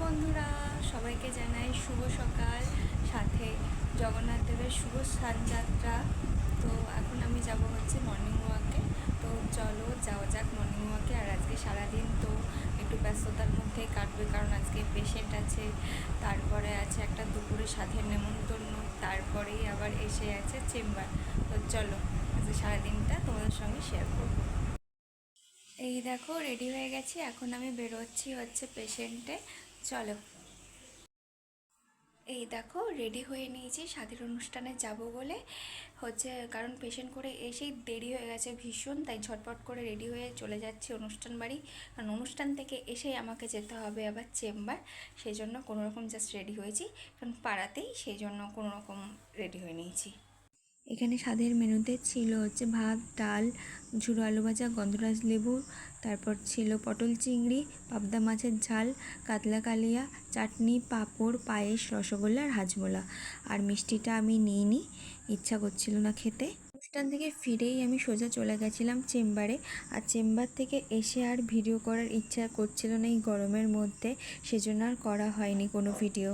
বন্ধুরা, সবাইকে জানাই শুভ সকাল, সাথে জগন্নাথ দেবের শুভ স্নানযাত্রা। তো এখন আমি যাব হচ্ছে মর্নিং ওয়াকে। তো চলো যাওয়া যাক মর্নিং ওয়াকে। আর আজকে সারাদিন তো একটু ব্যস্ততার মধ্যেই কাটবে, কারণ আজকে পেশেন্ট আছে, তারপরে আছে একটা দুপুরে সাথে নেমন্তন্ন, তারপরেই আবার এসে আছে চেম্বার। তো চলো আজকে সারাদিনটা তোমাদের সঙ্গে শেয়ার করবো। এই দেখো রেডি হয়ে গেছি, এখন আমি বেরোচ্ছি হচ্ছে পেশেন্টে। চলো। এই দেখো রেডি হয়ে নিয়েছি স্বাধীন অনুষ্ঠানে যাব বলে হচ্ছে, কারণ পেশেন্ট করে এসেই দেরি হয়ে গেছে ভীষণ, তাই ঝটপট করে রেডি হয়ে চলে যাচ্ছি অনুষ্ঠান বাড়ি। কারণ অনুষ্ঠান থেকে এসেই আমাকে যেতে হবে আবার চেম্বার, সেই জন্য কোনোরকম জাস্ট রেডি হয়েছি, কারণ পাড়াতেই, সেই জন্য কোনোরকম রেডি হয়ে নিয়েছি। এখানে স্বাদের মেনুতে ছিল হচ্ছে ভাত, ডাল, ঝুড়ো আলু ভাজা, গন্ধরাজ লেবু, তারপর ছিল পটল চিংড়ি, পাবদা মাছের ঝাল, কাতলা কালিয়া, চাটনি, পাঁপড়, পায়েস, রসগোল্লা আর হাজমোলা। আর মিষ্টিটা আমি নিইনি, ইচ্ছা করছিল না খেতে। অনুষ্ঠান থেকে ফিরেই আমি সোজা চলে গেছিলাম চেম্বারে। আর চেম্বার থেকে এসে আর ভিডিও করার ইচ্ছা করছিল না এই গরমের মধ্যে, সেজন্য আর করা হয়নি কোনো ভিডিও।